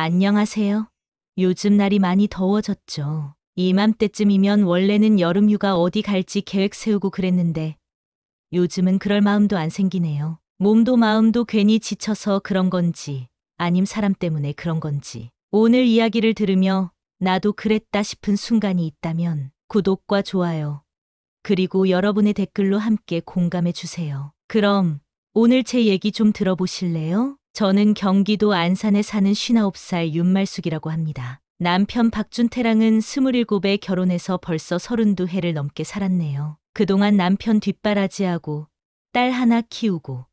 안녕하세요. 요즘 날이 많이 더워졌죠. 이맘때쯤이면 원래는 여름 휴가 어디 갈지 계획 세우고 그랬는데 요즘은 그럴 마음도 안 생기네요. 몸도 마음도 괜히 지쳐서 그런 건지 아님 사람 때문에 그런 건지 오늘 이야기를 들으며 나도 그랬다 싶은 순간이 있다면 구독과 좋아요 그리고 여러분의 댓글로 함께 공감해 주세요. 그럼 오늘 제 얘기 좀 들어보실래요? 저는 경기도 안산에 사는 59살 윤말숙이라고 합니다. 남편 박준태랑은 27에 결혼해서 벌써 32해를 넘게 살았네요. 그동안 남편 뒷바라지하고 딸 하나 키우고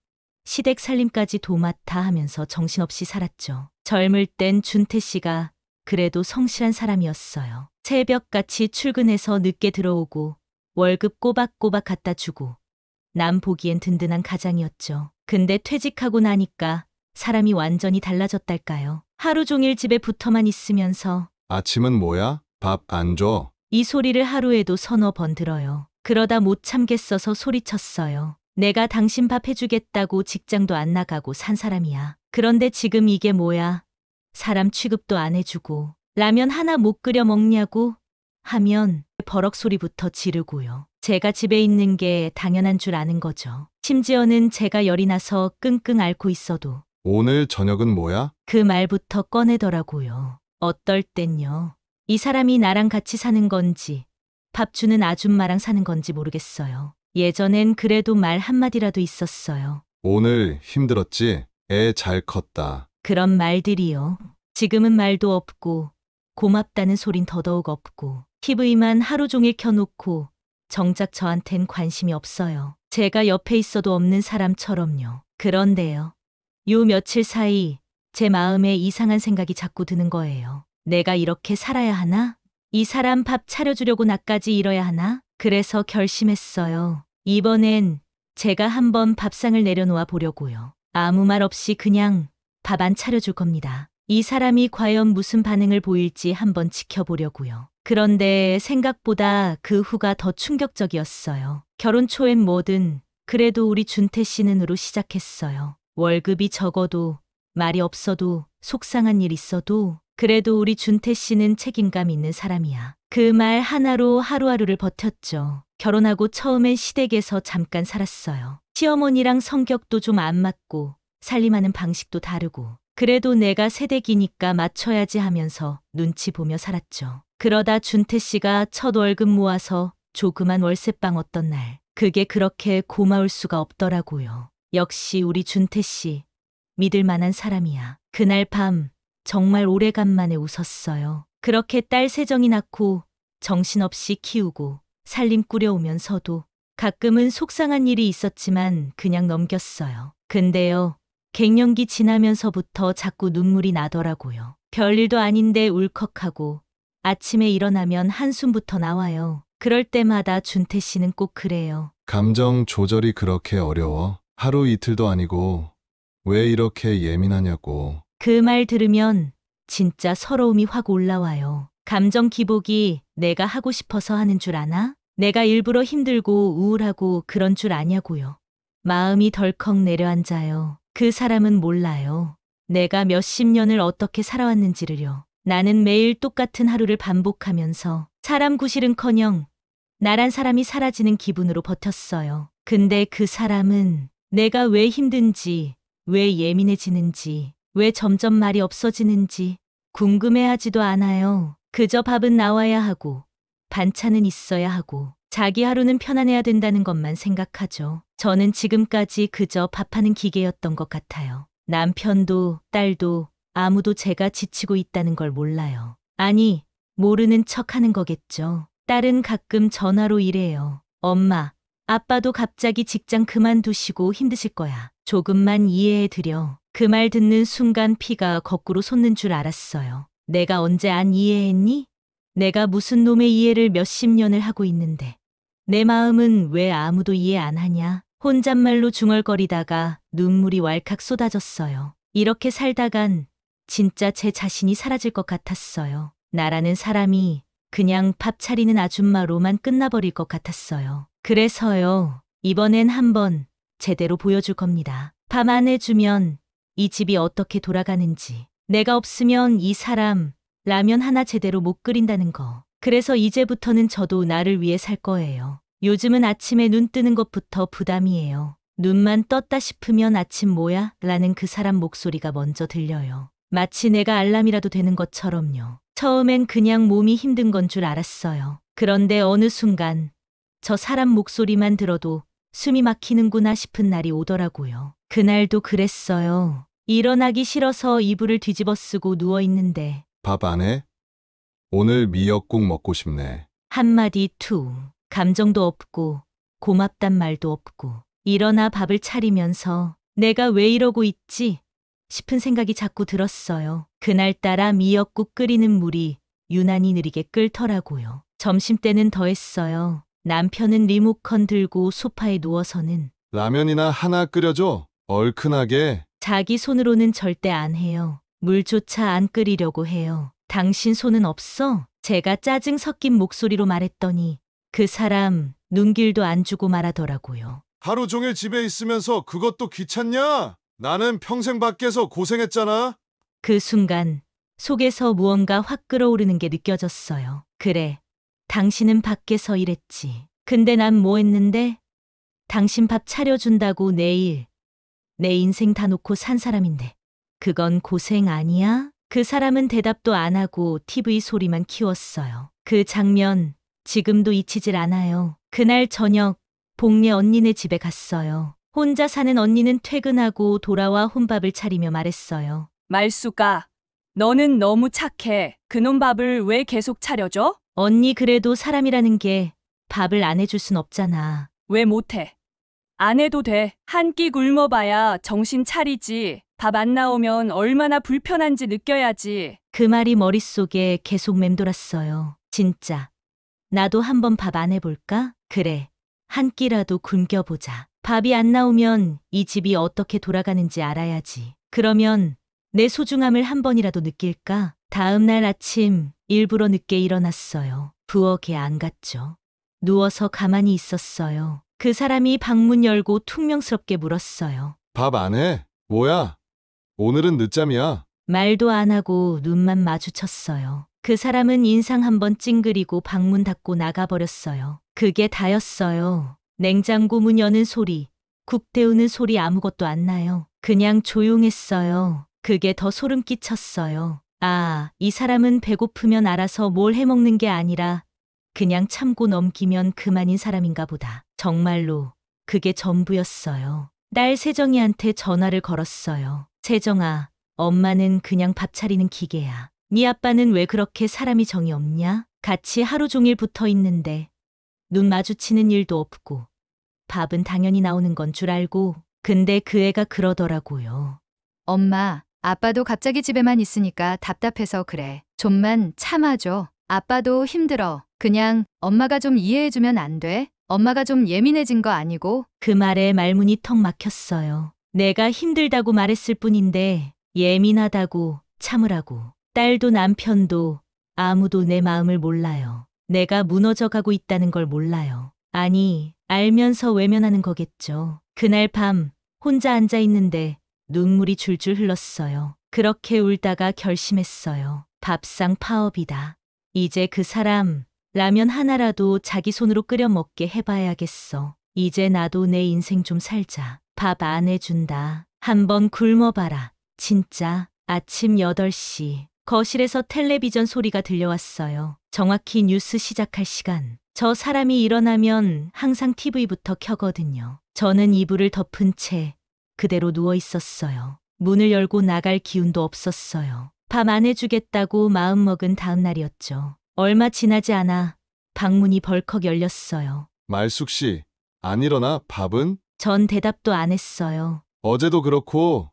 시댁 살림까지 도맡아 하면서 정신없이 살았죠. 젊을 땐 준태 씨가 그래도 성실한 사람이었어요. 새벽같이 출근해서 늦게 들어오고 월급 꼬박꼬박 갖다 주고 남 보기엔 든든한 가장이었죠. 근데 퇴직하고 나니까 사람이 완전히 달라졌달까요. 하루 종일 집에 붙어만 있으면서 아침은 뭐야? 밥 안 줘? 이 소리를 하루에도 서너 번 들어요. 그러다 못 참겠어서 소리쳤어요. 내가 당신 밥 해주겠다고 직장도 안 나가고 산 사람이야. 그런데 지금 이게 뭐야? 사람 취급도 안 해주고 라면 하나 못 끓여 먹냐고 하면 버럭 소리부터 지르고요. 제가 집에 있는 게 당연한 줄 아는 거죠. 심지어는 제가 열이 나서 끙끙 앓고 있어도 오늘 저녁은 뭐야? 그 말부터 꺼내더라고요. 어떨 땐요. 이 사람이 나랑 같이 사는 건지 밥 주는 아줌마랑 사는 건지 모르겠어요. 예전엔 그래도 말 한마디라도 있었어요. 오늘 힘들었지? 애 잘 컸다. 그런 말들이요. 지금은 말도 없고 고맙다는 소린 더더욱 없고 TV만 하루 종일 켜놓고 정작 저한텐 관심이 없어요. 제가 옆에 있어도 없는 사람처럼요. 그런데요. 요 며칠 사이 제 마음에 이상한 생각이 자꾸 드는 거예요. 내가 이렇게 살아야 하나? 이 사람 밥 차려주려고 나까지 이뤄야 하나? 그래서 결심했어요. 이번엔 제가 한번 밥상을 내려놓아 보려고요. 아무 말 없이 그냥 밥 안 차려줄 겁니다. 이 사람이 과연 무슨 반응을 보일지 한번 지켜보려고요. 그런데 생각보다 그 후가 더 충격적이었어요. 결혼 초엔 뭐든 그래도 우리 준태 씨는으로 시작했어요. 월급이 적어도 말이 없어도 속상한 일 있어도 그래도 우리 준태 씨는 책임감 있는 사람이야. 그 말 하나로 하루하루를 버텼죠. 결혼하고 처음엔 시댁에서 잠깐 살았어요. 시어머니랑 성격도 좀 안 맞고 살림하는 방식도 다르고 그래도 내가 새댁이니까 맞춰야지 하면서 눈치 보며 살았죠. 그러다 준태 씨가 첫 월급 모아서 조그만 월세방 얻던 날 그게 그렇게 고마울 수가 없더라고요. 역시 우리 준태 씨 믿을 만한 사람이야. 그날 밤 정말 오래간만에 웃었어요. 그렇게 딸 세정이 낳고 정신없이 키우고 살림 꾸려오면서도 가끔은 속상한 일이 있었지만 그냥 넘겼어요. 근데요. 갱년기 지나면서부터 자꾸 눈물이 나더라고요. 별일도 아닌데 울컥하고 아침에 일어나면 한숨부터 나와요. 그럴 때마다 준태 씨는 꼭 그래요. 감정 조절이 그렇게 어려워. 하루 이틀도 아니고 왜 이렇게 예민하냐고. 그 말 들으면 진짜 서러움이 확 올라와요. 감정 기복이 내가 하고 싶어서 하는 줄 아나? 내가 일부러 힘들고 우울하고 그런 줄 아냐고요. 마음이 덜컥 내려앉아요. 그 사람은 몰라요. 내가 몇십 년을 어떻게 살아왔는지를요. 나는 매일 똑같은 하루를 반복하면서 사람 구실은커녕 나란 사람이 사라지는 기분으로 버텼어요. 근데 그 사람은 내가 왜 힘든지, 왜 예민해지는지, 왜 점점 말이 없어지는지 궁금해하지도 않아요. 그저 밥은 나와야 하고 반찬은 있어야 하고 자기 하루는 편안해야 된다는 것만 생각하죠. 저는 지금까지 그저 밥하는 기계였던 것 같아요. 남편도 딸도 아무도 제가 지치고 있다는 걸 몰라요. 아니, 모르는 척 하는 거겠죠. 딸은 가끔 전화로 이래요. 엄마, 아빠도 갑자기 직장 그만두시고 힘드실 거야. 조금만 이해해드려. 그 말 듣는 순간 피가 거꾸로 솟는 줄 알았어요. 내가 언제 안 이해했니? 내가 무슨 놈의 이해를 몇십 년을 하고 있는데. 내 마음은 왜 아무도 이해 안 하냐? 혼잣말로 중얼거리다가 눈물이 왈칵 쏟아졌어요. 이렇게 살다간 진짜 제 자신이 사라질 것 같았어요. 나라는 사람이 그냥 밥 차리는 아줌마로만 끝나버릴 것 같았어요. 그래서요. 이번엔 한번 제대로 보여줄 겁니다. 밥 안 해주면 이 집이 어떻게 돌아가는지, 내가 없으면 이 사람 라면 하나 제대로 못 끓인다는 거. 그래서 이제부터는 저도 나를 위해 살 거예요. 요즘은 아침에 눈 뜨는 것부터 부담이에요. 눈만 떴다 싶으면 아침 뭐야? 라는 그 사람 목소리가 먼저 들려요. 마치 내가 알람이라도 되는 것처럼요. 처음엔 그냥 몸이 힘든 건 줄 알았어요. 그런데 어느 순간 저 사람 목소리만 들어도 숨이 막히는구나 싶은 날이 오더라고요. 그날도 그랬어요. 일어나기 싫어서 이불을 뒤집어 쓰고 누워 있는데 밥 안 해? 오늘 미역국 먹고 싶네. 한마디 투. 감정도 없고 고맙단 말도 없고 일어나 밥을 차리면서 내가 왜 이러고 있지 싶은 생각이 자꾸 들었어요. 그날따라 미역국 끓이는 물이 유난히 느리게 끓더라고요. 점심때는 더했어요. 남편은 리모컨 들고 소파에 누워서는 라면이나 하나 끓여줘. 얼큰하게. 자기 손으로는 절대 안 해요. 물조차 안 끓이려고 해요. 당신 손은 없어? 제가 짜증 섞인 목소리로 말했더니 그 사람 눈길도 안 주고 말하더라고요. 하루 종일 집에 있으면서 그것도 귀찮냐? 나는 평생 밖에서 고생했잖아. 그 순간 속에서 무언가 확 끓어오르는 게 느껴졌어요. 그래, 당신은 밖에서 일했지. 근데 난 뭐 했는데? 당신 밥 차려준다고 내일 내 인생 다 놓고 산 사람인데 그건 고생 아니야? 그 사람은 대답도 안 하고 TV 소리만 키웠어요. 그 장면 지금도 잊히질 않아요. 그날 저녁 복례 언니네 집에 갔어요. 혼자 사는 언니는 퇴근하고 돌아와 혼밥을 차리며 말했어요. 말수가, 너는 너무 착해. 그놈 밥을 왜 계속 차려줘? 언니 그래도 사람이라는 게 밥을 안 해줄 순 없잖아. 왜 못해? 안 해도 돼. 한 끼 굶어봐야 정신 차리지. 밥 안 나오면 얼마나 불편한지 느껴야지. 그 말이 머릿속에 계속 맴돌았어요. 진짜. 나도 한번 밥 안 해볼까? 그래. 한 끼라도 굶겨보자. 밥이 안 나오면 이 집이 어떻게 돌아가는지 알아야지. 그러면 내 소중함을 한 번이라도 느낄까? 다음 날 아침 일부러 늦게 일어났어요. 부엌에 안 갔죠. 누워서 가만히 있었어요. 그 사람이 방문 열고 퉁명스럽게 물었어요. 밥 안 해? 뭐야? 오늘은 늦잠이야. 말도 안 하고 눈만 마주쳤어요. 그 사람은 인상 한번 찡그리고 방문 닫고 나가버렸어요. 그게 다였어요. 냉장고 문 여는 소리, 국 데우는 소리 아무것도 안 나요. 그냥 조용했어요. 그게 더 소름 끼쳤어요. 아, 이 사람은 배고프면 알아서 뭘 해먹는 게 아니라 그냥 참고 넘기면 그만인 사람인가 보다. 정말로 그게 전부였어요. 딸 세정이한테 전화를 걸었어요. 세정아, 엄마는 그냥 밥 차리는 기계야. 네 아빠는 왜 그렇게 사람이 정이 없냐? 같이 하루 종일 붙어 있는데 눈 마주치는 일도 없고 밥은 당연히 나오는 건 줄 알고. 근데 그 애가 그러더라고요. 엄마, 아빠도 갑자기 집에만 있으니까 답답해서 그래. 좀만 참아줘. 아빠도 힘들어. 그냥 엄마가 좀 이해해주면 안 돼? 엄마가 좀 예민해진 거 아니고? 그 말에 말문이 턱 막혔어요. 내가 힘들다고 말했을 뿐인데 예민하다고 참으라고. 딸도 남편도 아무도 내 마음을 몰라요. 내가 무너져가고 있다는 걸 몰라요. 아니, 알면서 외면하는 거겠죠. 그날 밤 혼자 앉아 있는데 눈물이 줄줄 흘렀어요. 그렇게 울다가 결심했어요. 밥상 파업이다. 이제 그 사람 라면 하나라도 자기 손으로 끓여 먹게 해봐야겠어. 이제 나도 내 인생 좀 살자. 밥 안 해준다. 한번 굶어봐라. 진짜. 아침 8시. 거실에서 텔레비전 소리가 들려왔어요. 정확히 뉴스 시작할 시간. 저 사람이 일어나면 항상 TV부터 켜거든요. 저는 이불을 덮은 채 그대로 누워 있었어요. 문을 열고 나갈 기운도 없었어요. 밥 안 해주겠다고 마음먹은 다음 날이었죠. 얼마 지나지 않아 방문이 벌컥 열렸어요. 말숙 씨, 안 일어나? 밥은? 전 대답도 안 했어요. 어제도 그렇고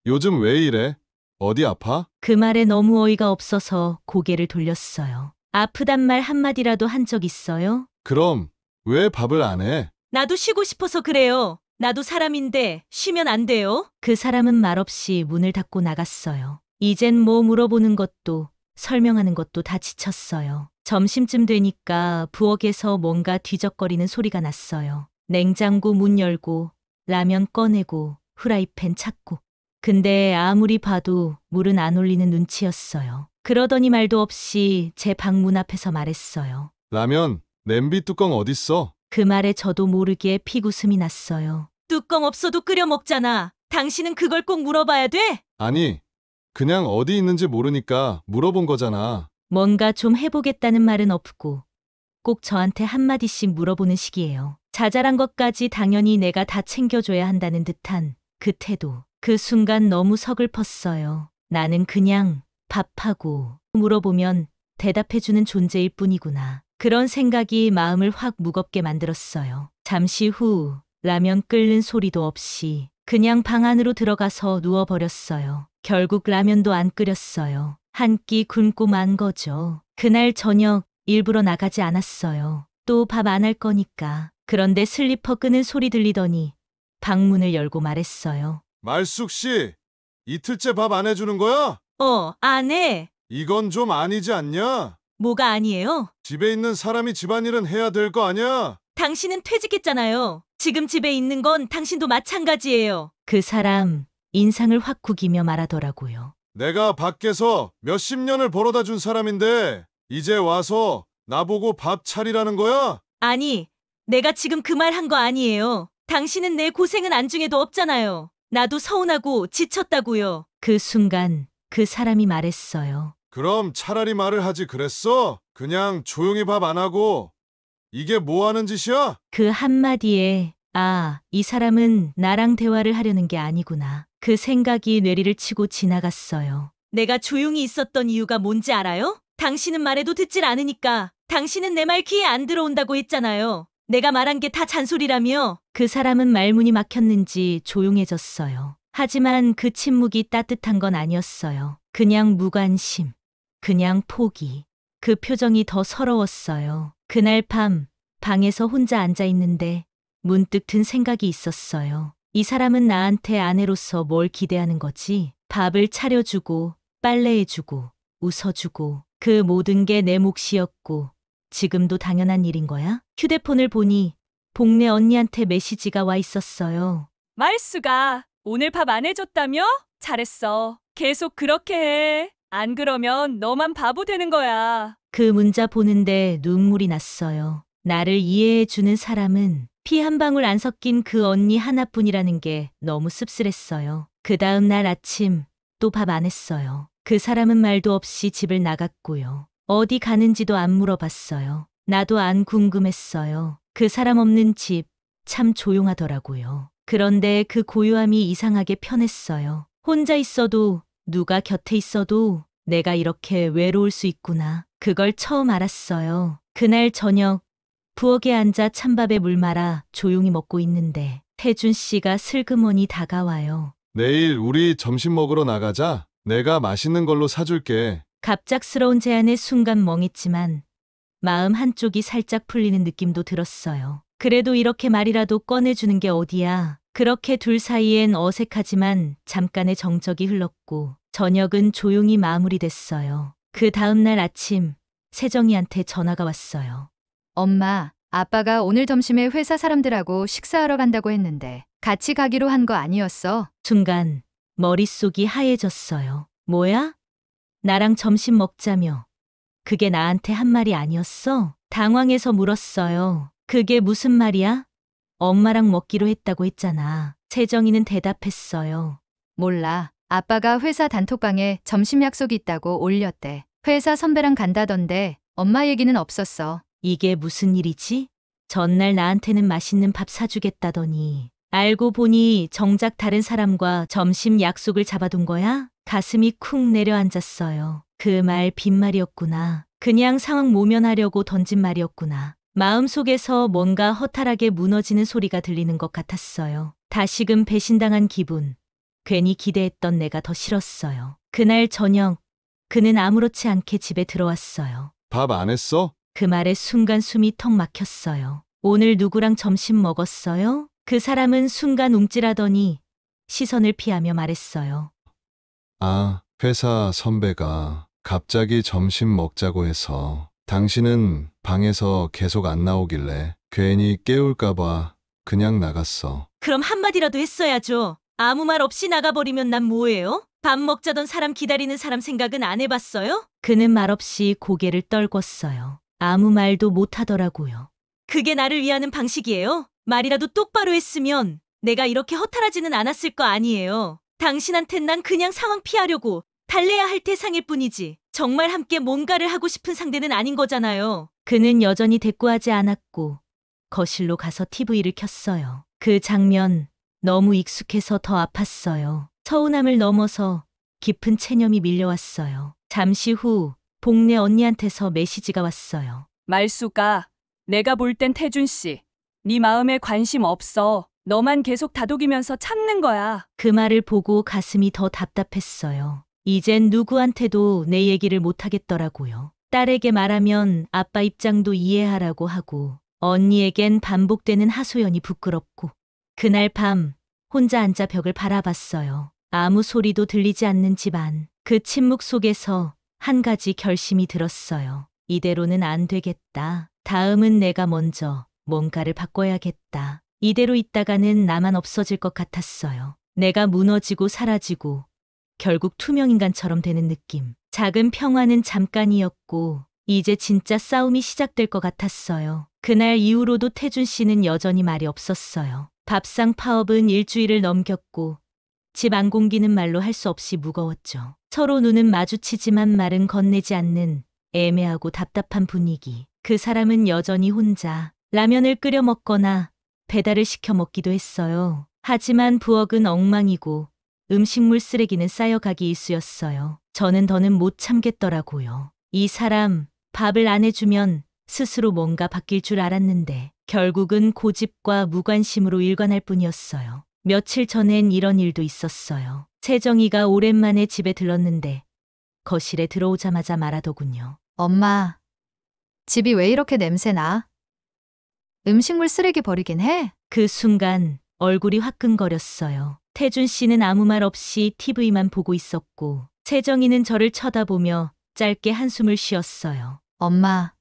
요즘 왜 이래? 어디 아파? 그 말에 너무 어이가 없어서 고개를 돌렸어요. 아프단 말 한마디라도 한 적 있어요? 그럼 왜 밥을 안 해? 나도 쉬고 싶어서 그래요. 나도 사람인데 쉬면 안 돼요? 그 사람은 말없이 문을 닫고 나갔어요. 이젠 뭐 물어보는 것도 설명하는 것도 다 지쳤어요. 점심쯤 되니까 부엌에서 뭔가 뒤적거리는 소리가 났어요. 냉장고 문 열고 라면 꺼내고 후라이팬 찾고 근데 아무리 봐도 물은 안 올리는 눈치였어요. 그러더니 말도 없이 제 방문 앞에서 말했어요. 라면, 냄비 뚜껑 어딨어? 그 말에 저도 모르게 피구슴이 났어요. 뚜껑 없어도 끓여 먹잖아. 당신은 그걸 꼭 물어봐야 돼? 아니, 그냥 어디 있는지 모르니까 물어본 거잖아. 뭔가 좀 해보겠다는 말은 없고 꼭 저한테 한마디씩 물어보는 식이에요. 자잘한 것까지 당연히 내가 다 챙겨줘야 한다는 듯한 그 태도. 그 순간 너무 서글펐어요. 나는 그냥 밥하고 물어보면 대답해주는 존재일 뿐이구나. 그런 생각이 마음을 확 무겁게 만들었어요. 잠시 후 라면 끓는 소리도 없이 그냥 방 안으로 들어가서 누워버렸어요. 결국 라면도 안 끓였어요. 한 끼 굶고 만 거죠. 그날 저녁 일부러 나가지 않았어요. 또 밥 안 할 거니까. 그런데 슬리퍼 끄는 소리 들리더니 방문을 열고 말했어요. 말숙 씨, 이틀째 밥 안 해주는 거야? 안 해. 이건 좀 아니지 않냐? 뭐가 아니에요? 집에 있는 사람이 집안일은 해야 될 거 아니야? 당신은 퇴직했잖아요. 지금 집에 있는 건 당신도 마찬가지예요. 그 사람 인상을 확 구기며 말하더라고요. 내가 밖에서 몇십 년을 벌어다 준 사람인데 이제 와서 나보고 밥 차리라는 거야? 아니, 내가 지금 그 말 한 거 아니에요. 당신은 내 고생은 안중에도 없잖아요. 나도 서운하고 지쳤다고요. 그 순간 그 사람이 말했어요. 그럼 차라리 말을 하지 그랬어? 그냥 조용히 밥 안 하고 이게 뭐 하는 짓이야? 그 한마디에 이 사람은 나랑 대화를 하려는 게 아니구나. 그 생각이 뇌리를 치고 지나갔어요. 내가 조용히 있었던 이유가 뭔지 알아요? 당신은 말해도 듣질 않으니까. 당신은 내 말 귀에 안 들어온다고 했잖아요. 내가 말한 게 다 잔소리라며. 그 사람은 말문이 막혔는지 조용해졌어요. 하지만 그 침묵이 따뜻한 건 아니었어요. 그냥 무관심, 그냥 포기. 그 표정이 더 서러웠어요. 그날 밤 방에서 혼자 앉아 있는데 문득 든 생각이 있었어요. 이 사람은 나한테 아내로서 뭘 기대하는 거지? 밥을 차려주고 빨래해주고 웃어주고 그 모든 게 내 몫이었고 지금도 당연한 일인 거야? 휴대폰을 보니 복내 언니한테 메시지가 와 있었어요. 말수가 오늘 밥 안 해줬다며? 잘했어. 계속 그렇게 해. 안 그러면 너만 바보 되는 거야. 그 문자 보는데 눈물이 났어요. 나를 이해해주는 사람은 피 한 방울 안 섞인 그 언니 하나뿐이라는 게 너무 씁쓸했어요. 그 다음 날 아침 또 밥 안 했어요. 그 사람은 말도 없이 집을 나갔고요. 어디 가는지도 안 물어봤어요. 나도 안 궁금했어요. 그 사람 없는 집 참 조용하더라고요. 그런데 그 고요함이 이상하게 편했어요. 혼자 있어도 누가 곁에 있어도 내가 이렇게 외로울 수 있구나. 그걸 처음 알았어요. 그날 저녁 부엌에 앉아 찬밥에 물 말아 조용히 먹고 있는데 태준 씨가 슬그머니 다가와요. 내일 우리 점심 먹으러 나가자. 내가 맛있는 걸로 사줄게. 갑작스러운 제안에 순간 멍했지만 마음 한쪽이 살짝 풀리는 느낌도 들었어요. 그래도 이렇게 말이라도 꺼내주는 게 어디야. 그렇게 둘 사이엔 어색하지만 잠깐의 정적이 흘렀고 저녁은 조용히 마무리됐어요. 그 다음날 아침 세정이한테 전화가 왔어요. 엄마, 아빠가 오늘 점심에 회사 사람들하고 식사하러 간다고 했는데 같이 가기로 한 거 아니었어? 순간 머릿속이 하얘졌어요. 뭐야? 나랑 점심 먹자며. 그게 나한테 한 말이 아니었어? 당황해서 물었어요. 그게 무슨 말이야? 엄마랑 먹기로 했다고 했잖아. 세정이는 대답했어요. 몰라. 아빠가 회사 단톡방에 점심 약속이 있다고 올렸대. 회사 선배랑 간다던데 엄마 얘기는 없었어. 이게 무슨 일이지? 전날 나한테는 맛있는 밥 사주겠다더니 알고 보니 정작 다른 사람과 점심 약속을 잡아둔 거야? 가슴이 쿵 내려앉았어요. 그 말 빈말이었구나. 그냥 상황 모면하려고 던진 말이었구나. 마음속에서 뭔가 허탈하게 무너지는 소리가 들리는 것 같았어요. 다시금 배신당한 기분. 괜히 기대했던 내가 더 싫었어요. 그날 저녁 그는 아무렇지 않게 집에 들어왔어요. 밥 안 했어? 그 말에 순간 숨이 턱 막혔어요. 오늘 누구랑 점심 먹었어요? 그 사람은 순간 움찔하더니 시선을 피하며 말했어요. 회사 선배가 갑자기 점심 먹자고 해서 당신은 방에서 계속 안 나오길래 괜히 깨울까봐 그냥 나갔어. 그럼 한마디라도 했어야죠. 아무 말 없이 나가버리면 난 뭐예요? 밥 먹자던 사람 기다리는 사람 생각은 안 해봤어요? 그는 말없이 고개를 떨궜어요. 아무 말도 못하더라고요. 그게 나를 위하는 방식이에요? 말이라도 똑바로 했으면 내가 이렇게 허탈하지는 않았을 거 아니에요. 당신한텐 난 그냥 상황 피하려고 달래야 할 대상일 뿐이지. 정말 함께 뭔가를 하고 싶은 상대는 아닌 거잖아요. 그는 여전히 대꾸하지 않았고 거실로 가서 TV를 켰어요. 그 장면 너무 익숙해서 더 아팠어요. 서운함을 넘어서 깊은 체념이 밀려왔어요. 잠시 후 복내 언니한테서 메시지가 왔어요. 말수가, 내가 볼 땐 태준 씨, 네 마음에 관심 없어. 너만 계속 다독이면서 참는 거야. 그 말을 보고 가슴이 더 답답했어요. 이젠 누구한테도 내 얘기를 못하겠더라고요. 딸에게 말하면 아빠 입장도 이해하라고 하고 언니에겐 반복되는 하소연이 부끄럽고 그날 밤 혼자 앉아 벽을 바라봤어요. 아무 소리도 들리지 않는 집안. 그 침묵 속에서 한 가지 결심이 들었어요. 이대로는 안 되겠다. 다음은 내가 먼저 뭔가를 바꿔야겠다. 이대로 있다가는 나만 없어질 것 같았어요. 내가 무너지고 사라지고 결국 투명인간처럼 되는 느낌. 작은 평화는 잠깐이었고 이제 진짜 싸움이 시작될 것 같았어요. 그날 이후로도 태준 씨는 여전히 말이 없었어요. 밥상 파업은 일주일을 넘겼고 집 안 공기는 말로 할 수 없이 무거웠죠. 서로 눈은 마주치지만 말은 건네지 않는 애매하고 답답한 분위기. 그 사람은 여전히 혼자 라면을 끓여 먹거나 배달을 시켜 먹기도 했어요. 하지만 부엌은 엉망이고 음식물 쓰레기는 쌓여가기 일쑤였어요. 저는 더는 못 참겠더라고요. 이 사람 밥을 안 해주면 스스로 뭔가 바뀔 줄 알았는데 결국은 고집과 무관심으로 일관할 뿐이었어요. 며칠 전엔 이런 일도 있었어요. 채정이가 오랜만에 집에 들렀는데 거실에 들어오자마자 말하더군요. 엄마, 집이 왜 이렇게 냄새나? 음식물 쓰레기 버리긴 해? 그 순간 얼굴이 화끈거렸어요. 태준 씨는 아무 말 없이 TV만 보고 있었고 채정이는 저를 쳐다보며 짧게 한숨을 쉬었어요. 엄마,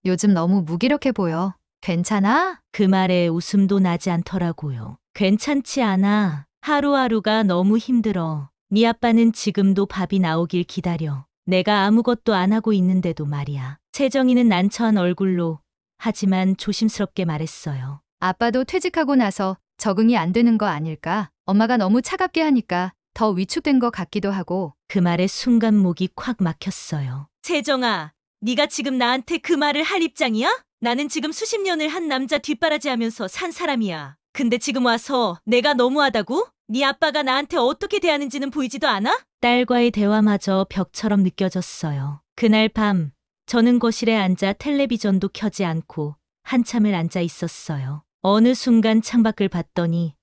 요즘 너무 무기력해 보여. 괜찮아? 그 말에 웃음도 나지 않더라고요. 괜찮지 않아. 하루하루가 너무 힘들어. 네 아빠는 지금도 밥이 나오길 기다려. 내가 아무것도 안 하고 있는데도 말이야. 채정이는 난처한 얼굴로 하지만 조심스럽게 말했어요. 아빠도 퇴직하고 나서 적응이 안 되는 거 아닐까? 엄마가 너무 차갑게 하니까 더 위축된 것 같기도 하고. 그 말에 순간 목이 콱 막혔어요. 채정아, 네가 지금 나한테 그 말을 할 입장이야? 나는 지금 수십 년을 한 남자 뒷바라지하면서 산 사람이야. 근데 지금 와서 내가 너무하다고? 네 아빠가 나한테 어떻게 대하는지는 보이지도 않아? 딸과의 대화마저 벽처럼 느껴졌어요. 그날 밤 저는 거실에 앉아 텔레비전도 켜지 않고 한참을 앉아 있었어요. 어느 순간 창밖을 봤더니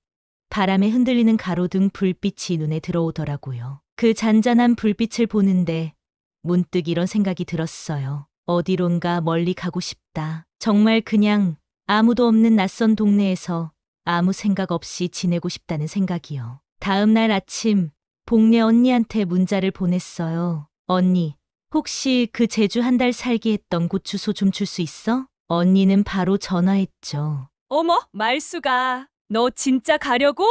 바람에 흔들리는 가로등 불빛이 눈에 들어오더라고요. 그 잔잔한 불빛을 보는데 문득 이런 생각이 들었어요. 어디론가 멀리 가고 싶다. 정말 그냥 아무도 없는 낯선 동네에서 아무 생각 없이 지내고 싶다는 생각이요. 다음 날 아침 복례 언니한테 문자를 보냈어요. 언니, 혹시 그 제주 한 달 살기 했던 곳 주소 좀 줄 수 있어? 언니는 바로 전화했죠. 어머, 말수가, 너 진짜 가려고?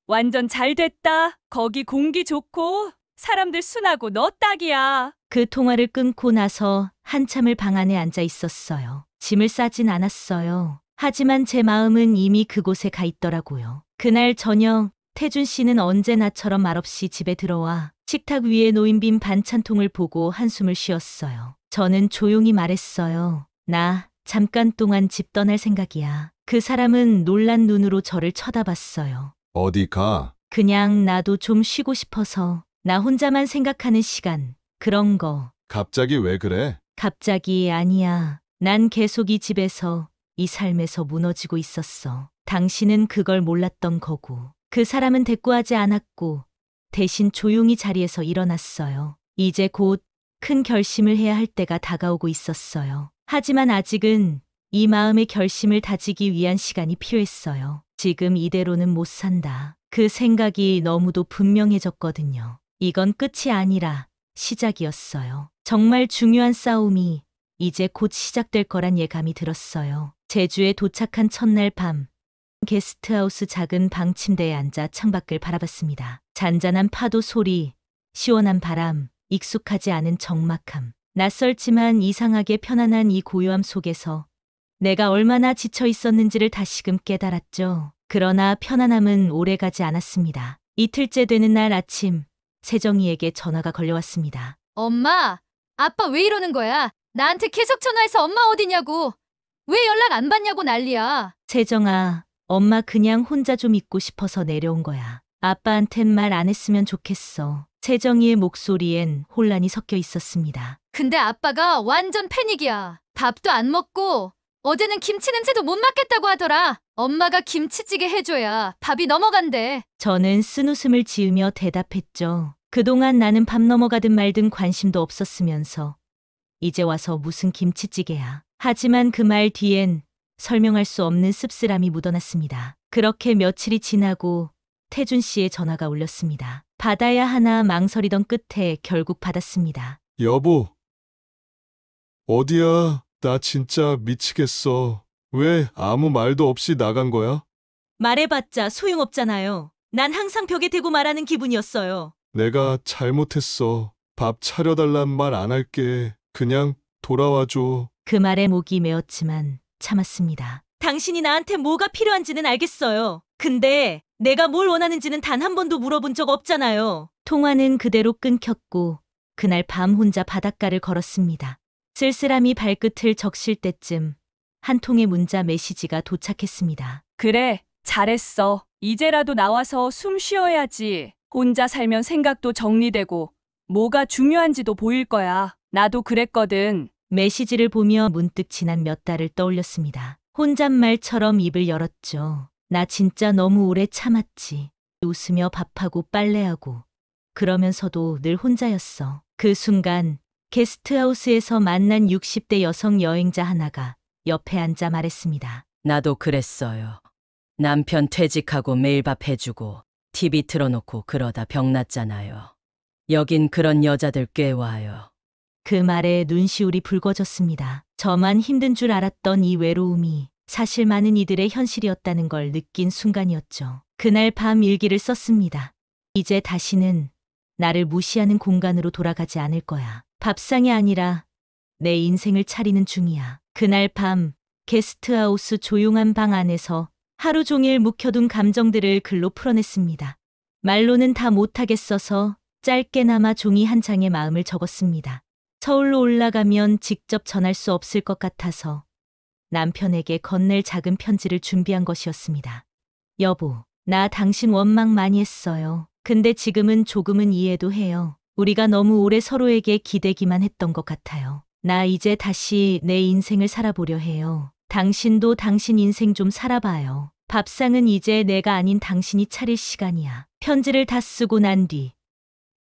완전 잘 됐다. 거기 공기 좋고 사람들 순하고 너 딱이야. 그 통화를 끊고 나서 한참을 방 안에 앉아 있었어요. 짐을 싸진 않았어요. 하지만 제 마음은 이미 그곳에 가 있더라고요. 그날 저녁 태준 씨는 언제나처럼 말없이 집에 들어와 식탁 위에 놓인 빈 반찬통을 보고 한숨을 쉬었어요. 저는 조용히 말했어요. 나 잠깐 동안 집 떠날 생각이야. 그 사람은 놀란 눈으로 저를 쳐다봤어요. 어디 가? 그냥 나도 좀 쉬고 싶어서. 나 혼자만 생각하는 시간. 그런 거. 갑자기 왜 그래? 갑자기 아니야. 난 계속 이 집에서, 이 삶에서 무너지고 있었어. 당신은 그걸 몰랐던 거고. 그 사람은 대꾸하지 않았고 대신 조용히 자리에서 일어났어요. 이제 곧 큰 결심을 해야 할 때가 다가오고 있었어요. 하지만 아직은 이 마음의 결심을 다지기 위한 시간이 필요했어요. 지금 이대로는 못 산다. 그 생각이 너무도 분명해졌거든요. 이건 끝이 아니라 시작이었어요. 정말 중요한 싸움이 이제 곧 시작될 거란 예감이 들었어요. 제주에 도착한 첫날 밤, 게스트하우스 작은 방 침대에 앉아 창밖을 바라봤습니다. 잔잔한 파도 소리, 시원한 바람, 익숙하지 않은 적막함. 낯설지만 이상하게 편안한 이 고요함 속에서 내가 얼마나 지쳐 있었는지를 다시금 깨달았죠. 그러나 편안함은 오래가지 않았습니다. 이틀째 되는 날 아침, 세정이에게 전화가 걸려왔습니다. 엄마, 아빠 왜 이러는 거야? 나한테 계속 전화해서 엄마 어디냐고. 왜 연락 안 받냐고 난리야. 세정아, 엄마 그냥 혼자 좀 있고 싶어서 내려온 거야. 아빠한텐 말 안 했으면 좋겠어. 세정이의 목소리엔 혼란이 섞여 있었습니다. 근데 아빠가 완전 패닉이야. 밥도 안 먹고 어제는 김치 냄새도 못 맡겠다고 하더라. 엄마가 김치찌개 해줘야 밥이 넘어간대. 저는 쓴웃음을 지으며 대답했죠. 그동안 나는 밥 넘어가든 말든 관심도 없었으면서 이제 와서 무슨 김치찌개야. 하지만 그 말 뒤엔 설명할 수 없는 씁쓸함이 묻어났습니다. 그렇게 며칠이 지나고 태준 씨의 전화가 울렸습니다. 받아야 하나 망설이던 끝에 결국 받았습니다. 여보, 어디야? 나 진짜 미치겠어. 왜 아무 말도 없이 나간 거야? 말해봤자 소용없잖아요. 난 항상 벽에 대고 말하는 기분이었어요. 내가 잘못했어. 밥 차려달란 말 안 할게. 그냥 돌아와줘. 그 말에 목이 메었지만 참았습니다. 당신이 나한테 뭐가 필요한지는 알겠어요. 근데 내가 뭘 원하는지는 단 한 번도 물어본 적 없잖아요. 통화는 그대로 끊겼고 그날 밤 혼자 바닷가를 걸었습니다. 쓸쓸함이 발끝을 적실 때쯤 한 통의 문자 메시지가 도착했습니다. 그래, 잘했어. 이제라도 나와서 숨 쉬어야지. 혼자 살면 생각도 정리되고 뭐가 중요한지도 보일 거야. 나도 그랬거든. 메시지를 보며 문득 지난 몇 달을 떠올렸습니다. 혼잣말처럼 입을 열었죠. 나 진짜 너무 오래 참았지. 웃으며 밥하고 빨래하고 그러면서도 늘 혼자였어. 그 순간 게스트하우스에서 만난 60대 여성 여행자 하나가 옆에 앉아 말했습니다. 나도 그랬어요. 남편 퇴직하고 매일 밥 해주고 TV 틀어놓고 그러다 병났잖아요. 여긴 그런 여자들 꽤 와요. 그 말에 눈시울이 붉어졌습니다. 저만 힘든 줄 알았던 이 외로움이 사실 많은 이들의 현실이었다는 걸 느낀 순간이었죠. 그날 밤 일기를 썼습니다. 이제 다시는 나를 무시하는 공간으로 돌아가지 않을 거야. 밥상이 아니라 내 인생을 차리는 중이야. 그날 밤 게스트하우스 조용한 방 안에서 하루 종일 묵혀둔 감정들을 글로 풀어냈습니다. 말로는 다 못하겠어서 짧게나마 종이 한 장에 마음을 적었습니다. 서울로 올라가면 직접 전할 수 없을 것 같아서 남편에게 건넬 작은 편지를 준비한 것이었습니다. 여보, 나 당신 원망 많이 했어요. 근데 지금은 조금은 이해도 해요. 우리가 너무 오래 서로에게 기대기만 했던 것 같아요. 나 이제 다시 내 인생을 살아보려 해요. 당신도 당신 인생 좀 살아봐요. 밥상은 이제 내가 아닌 당신이 차릴 시간이야. 편지를 다 쓰고 난 뒤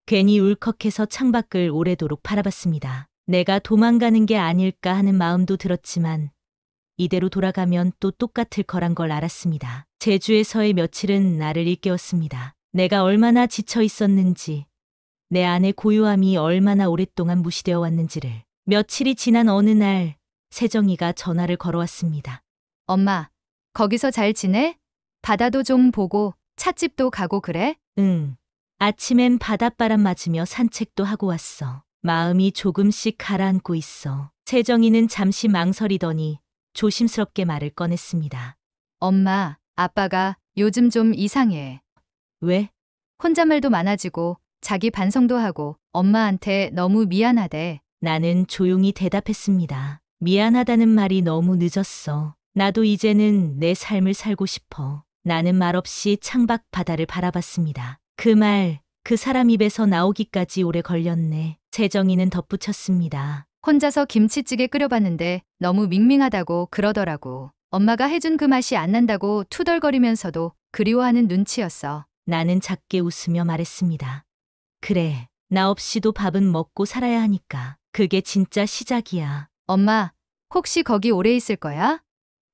괜히 울컥해서 창밖을 오래도록 바라봤습니다. 내가 도망가는 게 아닐까 하는 마음도 들었지만 이대로 돌아가면 또 똑같을 거란 걸 알았습니다. 제주에서의 며칠은 나를 일깨웠습니다. 내가 얼마나 지쳐 있었는지, 내 안의 고요함이 얼마나 오랫동안 무시되어 왔는지를. 며칠이 지난 어느 날 세정이가 전화를 걸어왔습니다. 엄마, 거기서 잘 지내? 바다도 좀 보고 찻집도 가고 그래? 응. 아침엔 바닷바람 맞으며 산책도 하고 왔어. 마음이 조금씩 가라앉고 있어. 세정이는 잠시 망설이더니 조심스럽게 말을 꺼냈습니다. 엄마, 아빠가 요즘 좀 이상해. 왜? 혼잣말도 많아지고 자기 반성도 하고 엄마한테 너무 미안하대. 나는 조용히 대답했습니다. 미안하다는 말이 너무 늦었어. 나도 이제는 내 삶을 살고 싶어. 나는 말없이 창밖 바다를 바라봤습니다. 그 말, 그 사람 입에서 나오기까지 오래 걸렸네. 세정이는 덧붙였습니다. 혼자서 김치찌개 끓여봤는데 너무 밍밍하다고 그러더라고. 엄마가 해준 그 맛이 안 난다고 투덜거리면서도 그리워하는 눈치였어. 나는 작게 웃으며 말했습니다. 그래, 나 없이도 밥은 먹고 살아야 하니까. 그게 진짜 시작이야. 엄마, 혹시 거기 오래 있을 거야?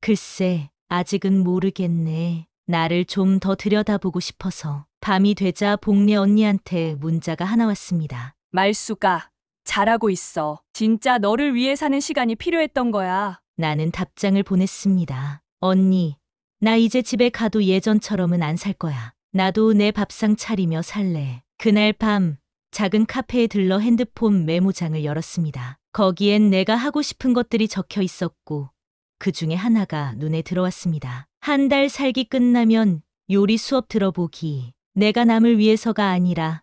글쎄, 아직은 모르겠네. 나를 좀 더 들여다보고 싶어서. 밤이 되자 복례 언니한테 문자가 하나 왔습니다. 말수가 잘하고 있어. 진짜 너를 위해 사는 시간이 필요했던 거야. 나는 답장을 보냈습니다. 언니, 나 이제 집에 가도 예전처럼은 안 살 거야. 나도 내 밥상 차리며 살래. 그날 밤 작은 카페에 들러 핸드폰 메모장을 열었습니다. 거기엔 내가 하고 싶은 것들이 적혀 있었고 그 중에 하나가 눈에 들어왔습니다. 한 달 살기 끝나면 요리 수업 들어보기. 내가 남을 위해서가 아니라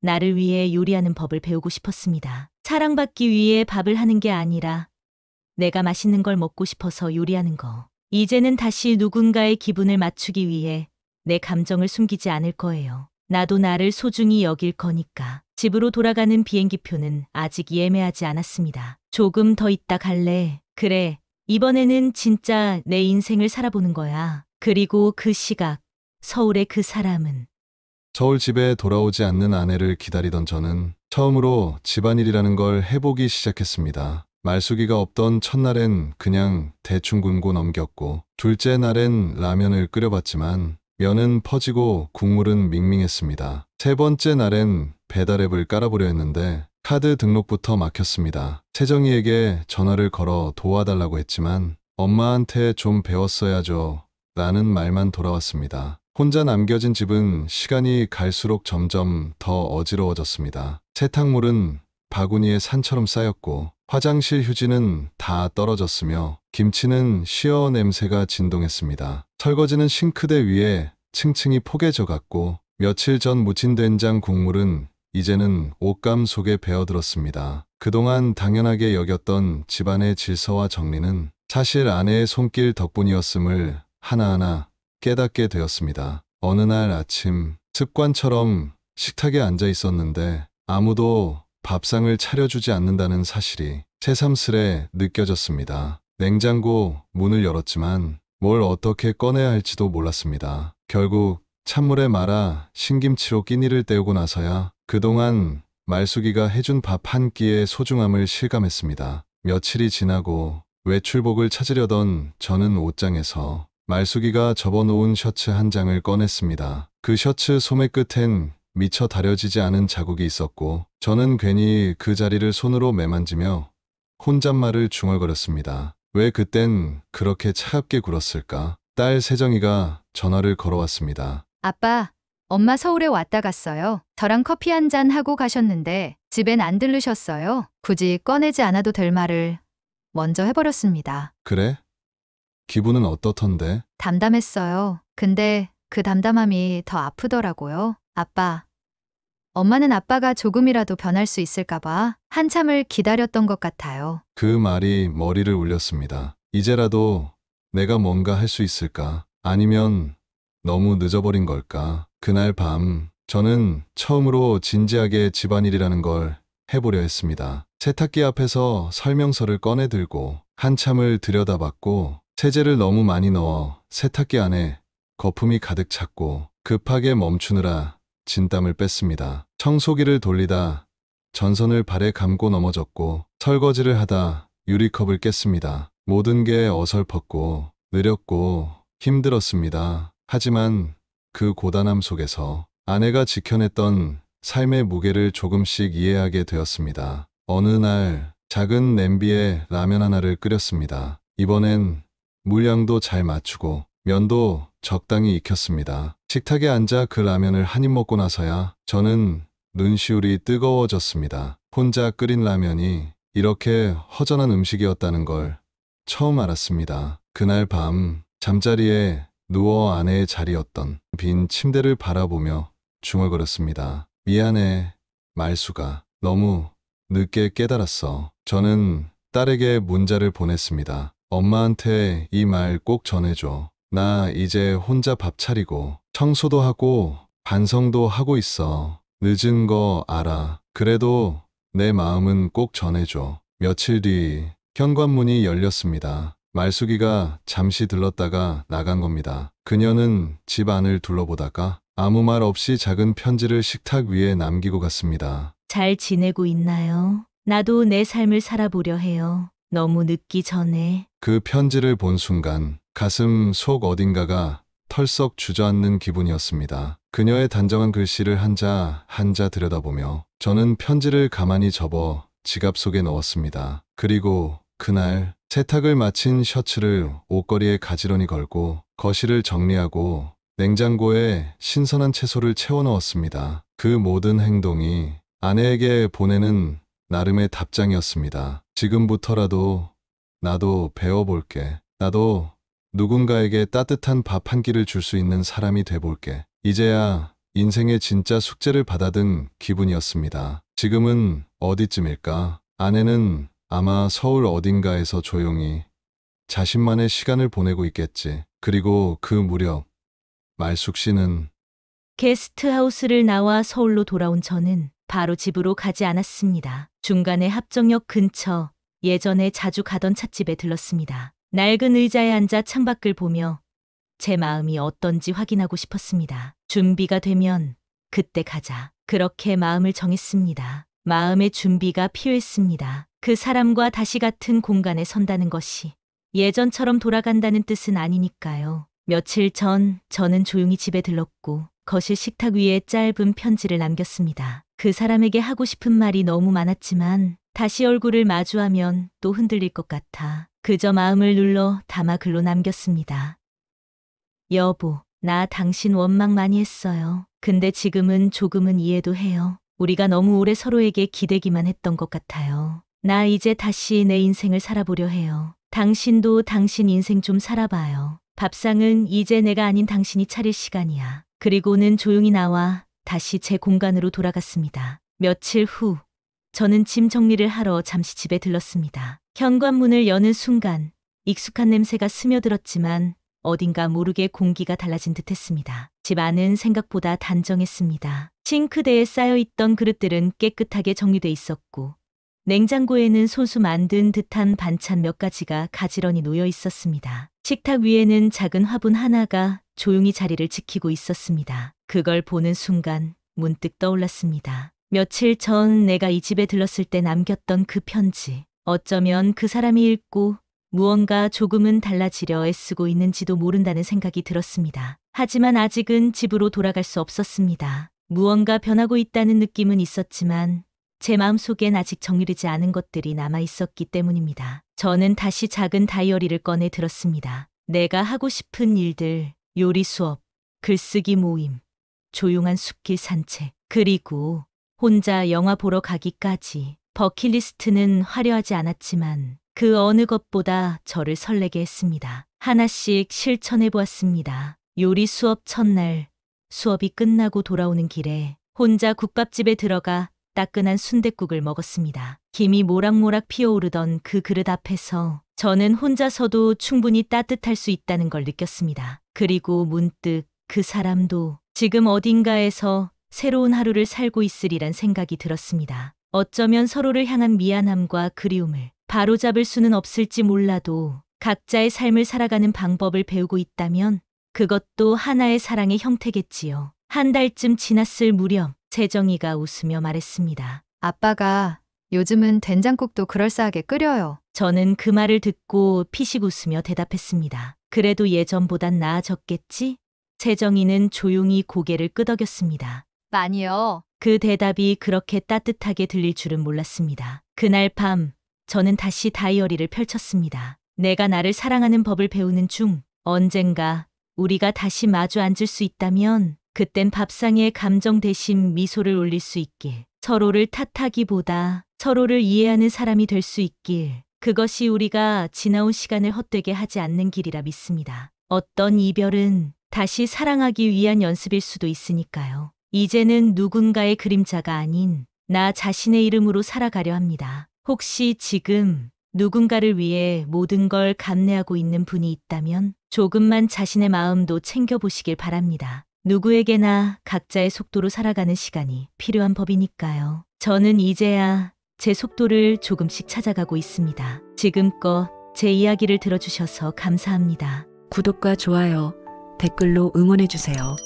나를 위해 요리하는 법을 배우고 싶었습니다. 사랑받기 위해 밥을 하는 게 아니라 내가 맛있는 걸 먹고 싶어서 요리하는 거. 이제는 다시 누군가의 기분을 맞추기 위해 내 감정을 숨기지 않을 거예요. 나도 나를 소중히 여길 거니까. 집으로 돌아가는 비행기표는 아직 예매하지 않았습니다. 조금 더 있다 갈래. 그래, 이번에는 진짜 내 인생을 살아보는 거야. 그리고 그 시각, 서울의 그 사람은 서울 집에 돌아오지 않는 아내를 기다리던 저는 처음으로 집안일이라는 걸 해보기 시작했습니다. 말수기가 없던 첫날엔 그냥 대충 굶고 넘겼고, 둘째 날엔 라면을 끓여봤지만 면은 퍼지고 국물은 밍밍했습니다. 세 번째 날엔 배달앱을 깔아보려 했는데 카드 등록부터 막혔습니다. 세정이에게 전화를 걸어 도와달라고 했지만 엄마한테 좀 배웠어야죠 라는 말만 돌아왔습니다. 혼자 남겨진 집은 시간이 갈수록 점점 더 어지러워졌습니다. 세탁물은 바구니에 산처럼 쌓였고 화장실 휴지는 다 떨어졌으며 김치는 시어 냄새가 진동했습니다. 설거지는 싱크대 위에 층층이 포개져갔고 며칠 전 무친 된장 국물은 이제는 옷감 속에 배어들었습니다. 그동안 당연하게 여겼던 집안의 질서와 정리는 사실 아내의 손길 덕분이었음을 하나하나 깨닫게 되었습니다. 어느 날 아침 습관처럼 식탁에 앉아 있었는데 아무도 밥상을 차려주지 않는다는 사실이 새삼스레 느껴졌습니다. 냉장고 문을 열었지만 뭘 어떻게 꺼내야 할지도 몰랐습니다. 결국 찬물에 말아 신김치로 끼니를 때우고 나서야 그동안 말숙이가 해준 밥 한 끼의 소중함을 실감했습니다. 며칠이 지나고 외출복을 찾으려던 저는 옷장에서 말숙이가 접어놓은 셔츠 한 장을 꺼냈습니다. 그 셔츠 소매 끝엔 미처 다려지지 않은 자국이 있었고 저는 괜히 그 자리를 손으로 매만지며 혼잣말을 중얼거렸습니다. 왜 그땐 그렇게 차갑게 굴었을까? 딸 세정이가 전화를 걸어왔습니다. 아빠, 엄마 서울에 왔다 갔어요. 저랑 커피 한 잔 하고 가셨는데 집엔 안 들르셨어요. 굳이 꺼내지 않아도 될 말을 먼저 해버렸습니다. 그래? 기분은 어떻던데? 담담했어요. 근데 그 담담함이 더 아프더라고요. 아빠, 엄마는 아빠가 조금이라도 변할 수 있을까봐 한참을 기다렸던 것 같아요. 그 말이 머리를 울렸습니다. 이제라도 내가 뭔가 할 수 있을까? 아니면 너무 늦어버린 걸까? 그날 밤 저는 처음으로 진지하게 집안일이라는 걸 해보려 했습니다. 세탁기 앞에서 설명서를 꺼내들고 한참을 들여다봤고 세제를 너무 많이 넣어 세탁기 안에 거품이 가득 찼고 급하게 멈추느라 진땀을 뺐습니다. 청소기를 돌리다 전선을 발에 감고 넘어졌고 설거지를 하다 유리컵을 깼습니다. 모든 게 어설펐고 느렸고 힘들었습니다. 하지만 그 고단함 속에서 아내가 지켜냈던 삶의 무게를 조금씩 이해하게 되었습니다. 어느 날 작은 냄비에 라면 하나를 끓였습니다. 이번엔 물량도 잘 맞추고 면도 적당히 익혔습니다. 식탁에 앉아 그 라면을 한 입 먹고 나서야 저는 눈시울이 뜨거워졌습니다. 혼자 끓인 라면이 이렇게 허전한 음식이었다는 걸 처음 알았습니다. 그날 밤 잠자리에 누워 아내의 자리였던 빈 침대를 바라보며 중얼거렸습니다. 미안해, 말수가. 너무 늦게 깨달았어. 저는 딸에게 문자를 보냈습니다. 엄마한테 이 말 꼭 전해줘. 나 이제 혼자 밥 차리고 청소도 하고 반성도 하고 있어. 늦은 거 알아. 그래도 내 마음은 꼭 전해줘. 며칠 뒤 현관문이 열렸습니다. 말숙이가 잠시 들렀다가 나간 겁니다. 그녀는 집 안을 둘러보다가 아무 말 없이 작은 편지를 식탁 위에 남기고 갔습니다. 잘 지내고 있나요? 나도 내 삶을 살아보려 해요. 너무 늦기 전에. 그 편지를 본 순간 가슴 속 어딘가가 털썩 주저앉는 기분이었습니다. 그녀의 단정한 글씨를 한자 한자 들여다보며 저는 편지를 가만히 접어 지갑 속에 넣었습니다. 그리고 그날 세탁을 마친 셔츠를 옷걸이에 가지런히 걸고 거실을 정리하고 냉장고에 신선한 채소를 채워 넣었습니다. 그 모든 행동이 아내에게 보내는 나름의 답장이었습니다. 지금부터라도 나도 배워볼게. 나도 누군가에게 따뜻한 밥 한 끼를 줄 수 있는 사람이 돼볼게. 이제야 인생의 진짜 숙제를 받아든 기분이었습니다. 지금은 어디쯤일까? 아내는 아마 서울 어딘가에서 조용히 자신만의 시간을 보내고 있겠지. 그리고 그 무렵 말숙 씨는 게스트하우스를 나와 서울로 돌아온 저는 바로 집으로 가지 않았습니다. 중간에 합정역 근처 예전에 자주 가던 찻집에 들렀습니다. 낡은 의자에 앉아 창밖을 보며 제 마음이 어떤지 확인하고 싶었습니다. 준비가 되면 그때 가자. 그렇게 마음을 정했습니다. 마음의 준비가 필요했습니다. 그 사람과 다시 같은 공간에 선다는 것이 예전처럼 돌아간다는 뜻은 아니니까요. 며칠 전 저는 조용히 집에 들렀고 거실 식탁 위에 짧은 편지를 남겼습니다. 그 사람에게 하고 싶은 말이 너무 많았지만 다시 얼굴을 마주하면 또 흔들릴 것 같아 그저 마음을 눌러 담아 글로 남겼습니다. 여보, 나 당신 원망 많이 했어요. 근데 지금은 조금은 이해도 해요. 우리가 너무 오래 서로에게 기대기만 했던 것 같아요. 나 이제 다시 내 인생을 살아보려 해요. 당신도 당신 인생 좀 살아봐요. 밥상은 이제 내가 아닌 당신이 차릴 시간이야. 그리고는 조용히 나와 다시 제 공간으로 돌아갔습니다. 며칠 후 저는 짐 정리를 하러 잠시 집에 들렀습니다. 현관문을 여는 순간 익숙한 냄새가 스며들었지만 어딘가 모르게 공기가 달라진 듯했습니다. 집 안은 생각보다 단정했습니다. 싱크대에 쌓여있던 그릇들은 깨끗하게 정리돼 있었고 냉장고에는 손수 만든 듯한 반찬 몇 가지가 가지런히 놓여 있었습니다. 식탁 위에는 작은 화분 하나가 조용히 자리를 지키고 있었습니다. 그걸 보는 순간 문득 떠올랐습니다. 며칠 전 내가 이 집에 들렀을 때 남겼던 그 편지. 어쩌면 그 사람이 읽고 무언가 조금은 달라지려 애쓰고 있는지도 모른다는 생각이 들었습니다. 하지만 아직은 집으로 돌아갈 수 없었습니다. 무언가 변하고 있다는 느낌은 있었지만 제 마음속엔 아직 정리되지 않은 것들이 남아 있었기 때문입니다. 저는 다시 작은 다이어리를 꺼내 들었습니다. 내가 하고 싶은 일들, 요리 수업, 글쓰기 모임, 조용한 숲길 산책, 그리고 혼자 영화 보러 가기까지. 버킷리스트는 화려하지 않았지만 그 어느 것보다 저를 설레게 했습니다. 하나씩 실천해 보았습니다. 요리 수업 첫날, 수업이 끝나고 돌아오는 길에 혼자 국밥집에 들어가 따끈한 순댓국을 먹었습니다. 김이 모락모락 피어오르던 그 그릇 앞에서 저는 혼자서도 충분히 따뜻할 수 있다는 걸 느꼈습니다. 그리고 문득 그 사람도 지금 어딘가에서 새로운 하루를 살고 있으리란 생각이 들었습니다. 어쩌면 서로를 향한 미안함과 그리움을 바로잡을 수는 없을지 몰라도 각자의 삶을 살아가는 방법을 배우고 있다면 그것도 하나의 사랑의 형태겠지요. 한 달쯤 지났을 무렵 재정이가 웃으며 말했습니다. 아빠가 요즘은 된장국도 그럴싸하게 끓여요. 저는 그 말을 듣고 피식 웃으며 대답했습니다. 그래도 예전보단 나아졌겠지? 재정이는 조용히 고개를 끄덕였습니다. 많이요. 그 대답이 그렇게 따뜻하게 들릴 줄은 몰랐습니다. 그날 밤 저는 다시 다이어리를 펼쳤습니다. 내가 나를 사랑하는 법을 배우는 중 언젠가 우리가 다시 마주 앉을 수 있다면 그땐 밥상에 감정 대신 미소를 올릴 수 있길, 서로를 탓하기보다 서로를 이해하는 사람이 될 수 있길, 그것이 우리가 지나온 시간을 헛되게 하지 않는 길이라 믿습니다. 어떤 이별은 다시 사랑하기 위한 연습일 수도 있으니까요. 이제는 누군가의 그림자가 아닌 나 자신의 이름으로 살아가려 합니다. 혹시 지금 누군가를 위해 모든 걸 감내하고 있는 분이 있다면 조금만 자신의 마음도 챙겨보시길 바랍니다. 누구에게나 각자의 속도로 살아가는 시간이 필요한 법이니까요. 저는 이제야 제 속도를 조금씩 찾아가고 있습니다. 지금껏 제 이야기를 들어주셔서 감사합니다. 구독과 좋아요, 댓글로 응원해주세요.